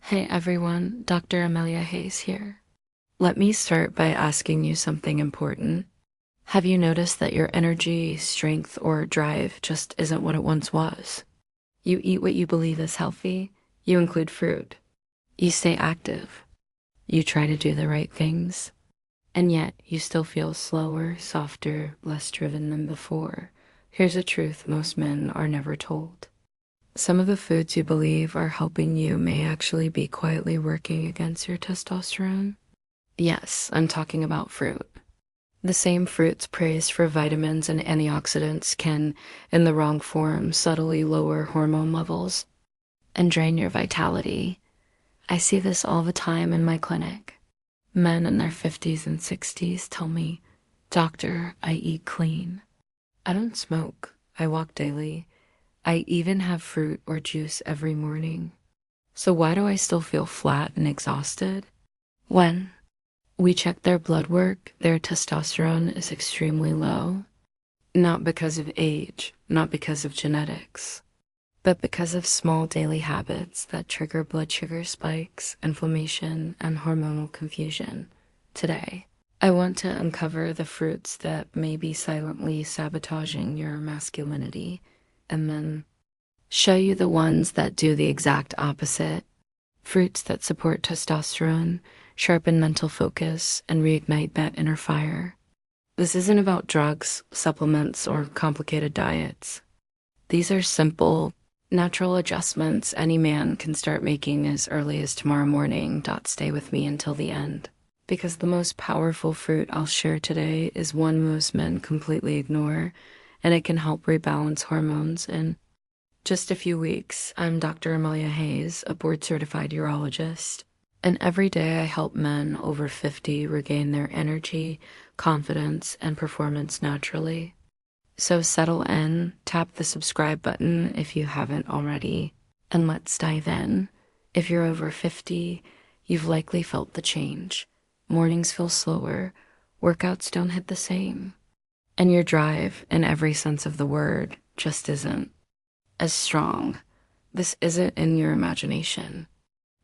Hey everyone, Dr. Amelia Hayes here. Let me start by asking you something important. Have you noticed that your energy, strength, or drive just isn't what it once was? You eat what you believe is healthy, you include fruit, you stay active, you try to do the right things, and yet you still feel slower, softer, less driven than before. Here's a truth most men are never told. Some of the foods you believe are helping you may actually be quietly working against your testosterone. Yes, I'm talking about fruit. The same fruits praised for vitamins and antioxidants can, in the wrong form, subtly lower hormone levels and drain your vitality. I see this all the time in my clinic. Men in their 50s and 60s tell me, "Doctor, I eat clean. I don't smoke. I walk daily. I even have fruit or juice every morning. So why do I still feel flat and exhausted?" When we check their blood work, their testosterone is extremely low. Not because of age, not because of genetics, but because of small daily habits that trigger blood sugar spikes, inflammation, and hormonal confusion. Today, I want to uncover the fruits that may be silently sabotaging your masculinity, and then show you the ones that do the exact opposite. Fruits that support testosterone, sharpen mental focus, and reignite that inner fire. This isn't about drugs, supplements, or complicated diets. These are simple, natural adjustments any man can start making as early as tomorrow morning. Stay with me until the end, because the most powerful fruit I'll share today is one most men completely ignore, and it can help rebalance hormones in just a few weeks. I'm Dr. Amelia Hayes, a board-certified urologist, and every day I help men over 50 regain their energy, confidence, and performance naturally. So settle in, tap the subscribe button if you haven't already, and let's dive in. If you're over 50, you've likely felt the change. Mornings feel slower, workouts don't hit the same, and your drive, in every sense of the word, just isn't as strong. This isn't in your imagination.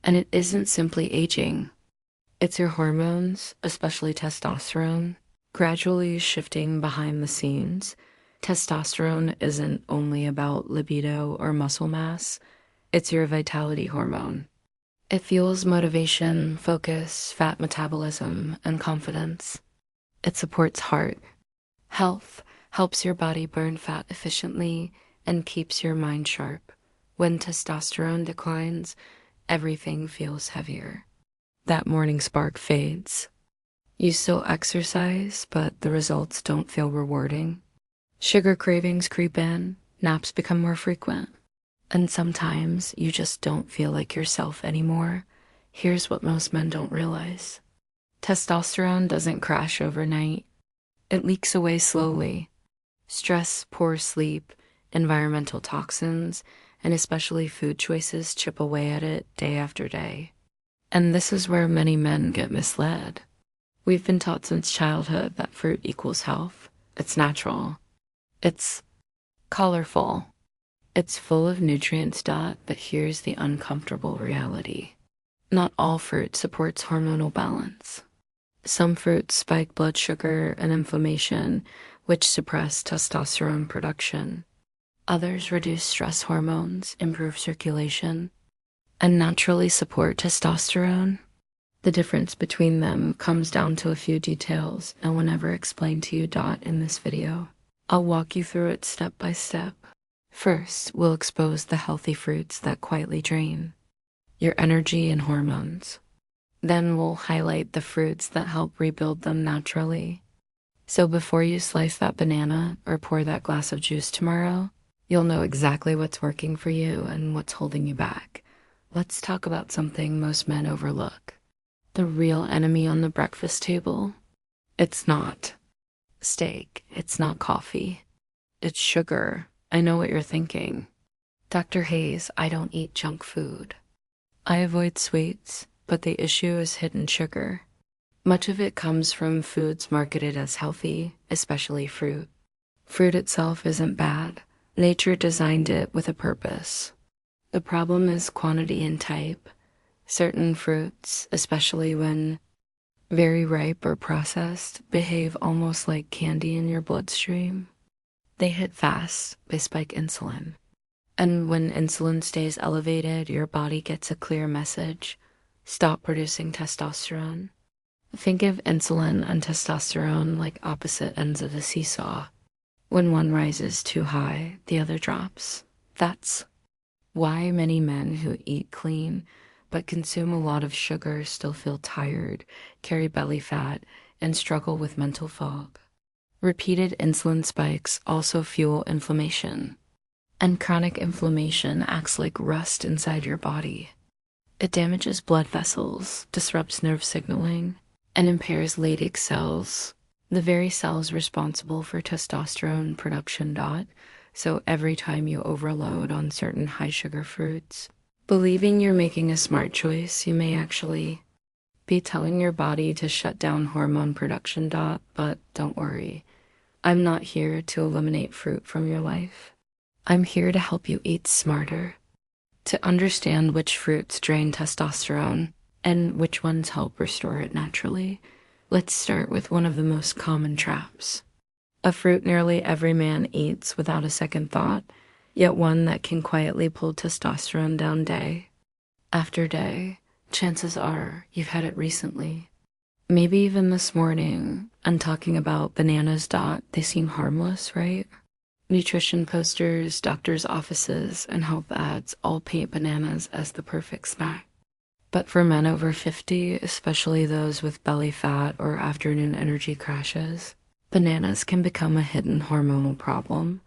And it isn't simply aging. It's your hormones, especially testosterone, gradually shifting behind the scenes. Testosterone isn't only about libido or muscle mass. It's your vitality hormone. It fuels motivation, focus, fat metabolism, and confidence. It supports heart health, helps your body burn fat efficiently, and keeps your mind sharp. When testosterone declines, everything feels heavier. That morning spark fades. You still exercise, but the results don't feel rewarding. Sugar cravings creep in, naps become more frequent, and sometimes you just don't feel like yourself anymore. Here's what most men don't realize. Testosterone doesn't crash overnight. It leaks away slowly. Stress, poor sleep, environmental toxins, and especially food choices chip away at it day after day. And this is where many men get misled. We've been taught since childhood that fruit equals health. It's natural. It's colorful. It's full of nutrients. But here's the uncomfortable reality. Not all fruit supports hormonal balance. Some fruits spike blood sugar and inflammation, which suppress testosterone production. Others reduce stress hormones, improve circulation, and naturally support testosterone. The difference between them comes down to a few details I will never explain to you. In this video, I'll walk you through it step by step. First, we'll expose the healthy fruits that quietly drain your energy and hormones. Then we'll highlight the fruits that help rebuild them naturally. So before you slice that banana or pour that glass of juice tomorrow, you'll know exactly what's working for you and what's holding you back. Let's talk about something most men overlook. The real enemy on the breakfast table. It's not steak. It's not coffee. It's sugar. I know what you're thinking. Dr. Hayes, I don't eat junk food. I avoid sweets, but the issue is hidden sugar. Much of it comes from foods marketed as healthy, especially fruit. Fruit itself isn't bad. Nature designed it with a purpose. The problem is quantity and type. Certain fruits, especially when very ripe or processed, behave almost like candy in your bloodstream. They hit fast, they spike insulin. And when insulin stays elevated, your body gets a clear message: stop producing testosterone. Think of insulin and testosterone like opposite ends of a seesaw. When one rises too high, the other drops. That's why many men who eat clean but consume a lot of sugar still feel tired, carry belly fat, and struggle with mental fog. Repeated insulin spikes also fuel inflammation, and chronic inflammation acts like rust inside your body. It damages blood vessels, disrupts nerve signaling, and impairs Leydig cells, the very cells responsible for testosterone production. So every time you overload on certain high-sugar fruits, believing you're making a smart choice, you may actually be telling your body to shut down hormone production. But don't worry, I'm not here to eliminate fruit from your life. I'm here to help you eat smarter, to understand which fruits drain testosterone and which ones help restore it naturally. Let's start with one of the most common traps. A fruit nearly every man eats without a second thought, yet one that can quietly pull testosterone down day after day. Chances are you've had it recently, maybe even this morning. I'm talking about bananas. They seem harmless, right? Nutrition posters, doctors' offices, and health ads all paint bananas as the perfect snack. But for men over 50, especially those with belly fat or afternoon energy crashes, bananas can become a hidden hormonal problem.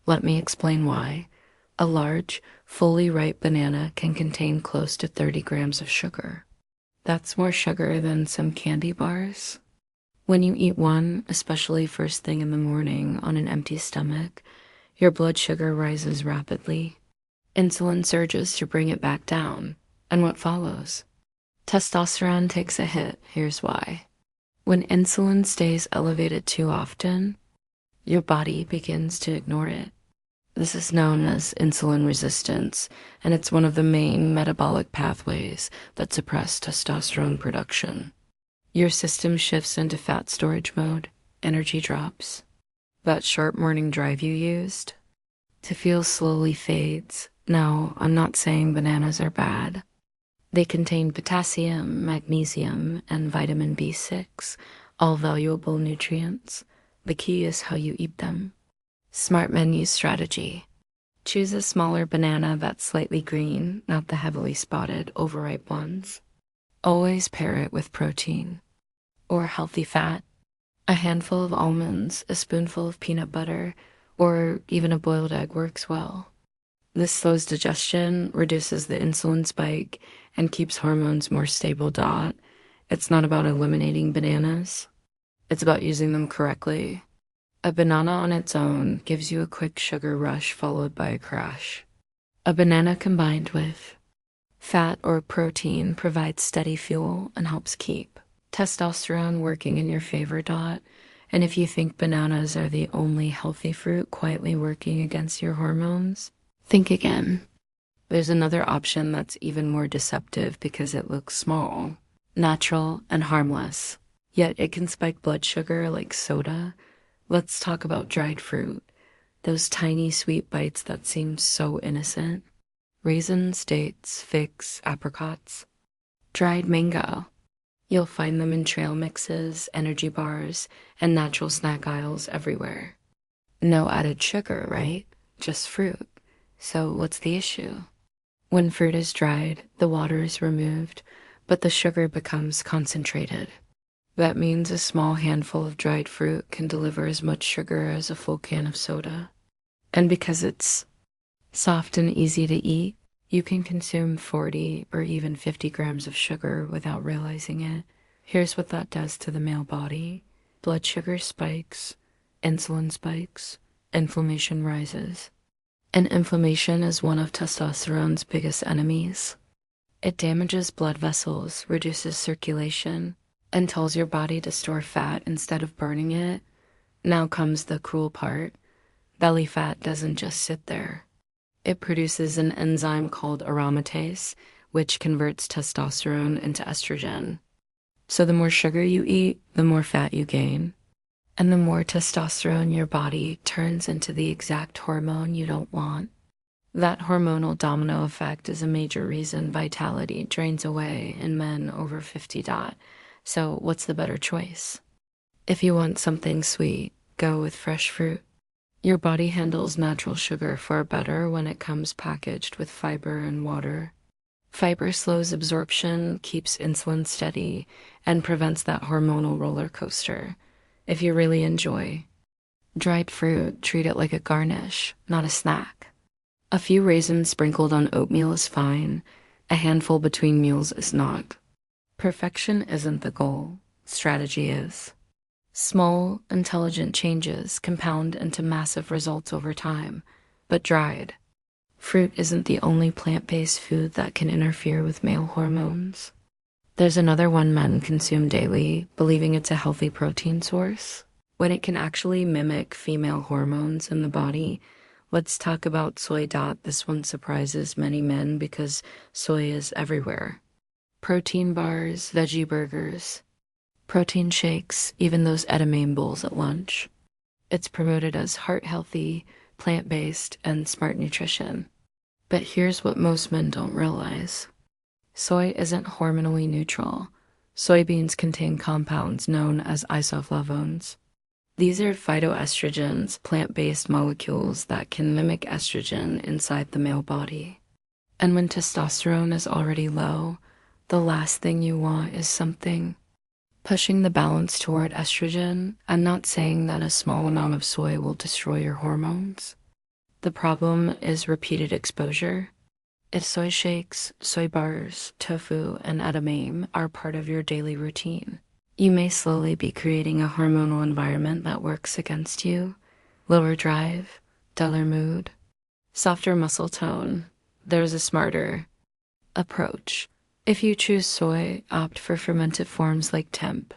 Let me explain why. A large, fully ripe banana can contain close to 30 grams of sugar. That's more sugar than some candy bars. When you eat one, especially first thing in the morning on an empty stomach, your blood sugar rises rapidly. Insulin surges to bring it back down. And what follows? Testosterone takes a hit. Here's why. When insulin stays elevated too often, your body begins to ignore it. This is known as insulin resistance, and it's one of the main metabolic pathways that suppress testosterone production. Your system shifts into fat storage mode, energy drops. That sharp morning drive you used to feel slowly fades. Now, I'm not saying bananas are bad. They contain potassium, magnesium, and vitamin B6, all valuable nutrients. The key is how you eat them. Smart menu strategy. Choose a smaller banana that's slightly green, not the heavily spotted, overripe ones. Always pair it with protein or healthy fat. A handful of almonds, a spoonful of peanut butter, or even a boiled egg works well. This slows digestion, reduces the insulin spike, and keeps hormones more stable. It's not about eliminating bananas. It's about using them correctly. A banana on its own gives you a quick sugar rush followed by a crash. A banana combined with fat or protein provides steady fuel and helps keep testosterone working in your favor. And if you think bananas are the only healthy fruit quietly working against your hormones, think again. There's another option that's even more deceptive because it looks small, natural, and harmless, yet it can spike blood sugar like soda. Let's talk about dried fruit. Those tiny sweet bites that seem so innocent. Raisins, dates, figs, apricots. Dried mango. You'll find them in trail mixes, energy bars, and natural snack aisles everywhere. No added sugar, right? Just fruit. So what's the issue? When fruit is dried, the water is removed, but the sugar becomes concentrated. That means a small handful of dried fruit can deliver as much sugar as a full can of soda. And because it's soft and easy to eat, you can consume 40 or even 50 grams of sugar without realizing it. Here's what that does to the male body. Blood sugar spikes, insulin spikes, inflammation rises. And inflammation is one of testosterone's biggest enemies. It damages blood vessels, reduces circulation, and tells your body to store fat instead of burning it. Now comes the cruel part. Belly fat doesn't just sit there. It produces an enzyme called aromatase, which converts testosterone into estrogen. So the more sugar you eat, the more fat you gain. And the more testosterone your body turns into the exact hormone you don't want. That hormonal domino effect is a major reason vitality drains away in men over 50. So what's the better choice? If you want something sweet, go with fresh fruit. Your body handles natural sugar far better when it comes packaged with fiber and water. Fiber slows absorption, keeps insulin steady, and prevents that hormonal roller coaster. If you really enjoy dried fruit, treat it like a garnish, not a snack. A few raisins sprinkled on oatmeal is fine. A handful between meals is not. Perfection isn't the goal. Strategy is. Small, intelligent changes compound into massive results over time, but dried. Fruit isn't the only plant-based food that can interfere with male hormones. There's another one men consume daily, believing it's a healthy protein source, when it can actually mimic female hormones in the body. Let's talk about soy. This one surprises many men because soy is everywhere. Protein bars, veggie burgers, protein shakes, even those edamame bowls at lunch. It's promoted as heart-healthy, plant-based, and smart nutrition. But here's what most men don't realize. Soy isn't hormonally neutral. Soybeans contain compounds known as isoflavones. These are phytoestrogens, plant-based molecules that can mimic estrogen inside the male body. And when testosterone is already low, the last thing you want is something pushing the balance toward estrogen. I'm not saying that a small amount of soy will destroy your hormones. The problem is repeated exposure. If soy shakes, soy bars, tofu, and edamame are part of your daily routine, you may slowly be creating a hormonal environment that works against you. Lower drive, duller mood, softer muscle tone. There's a smarter approach. If you choose soy, opt for fermented forms like temp,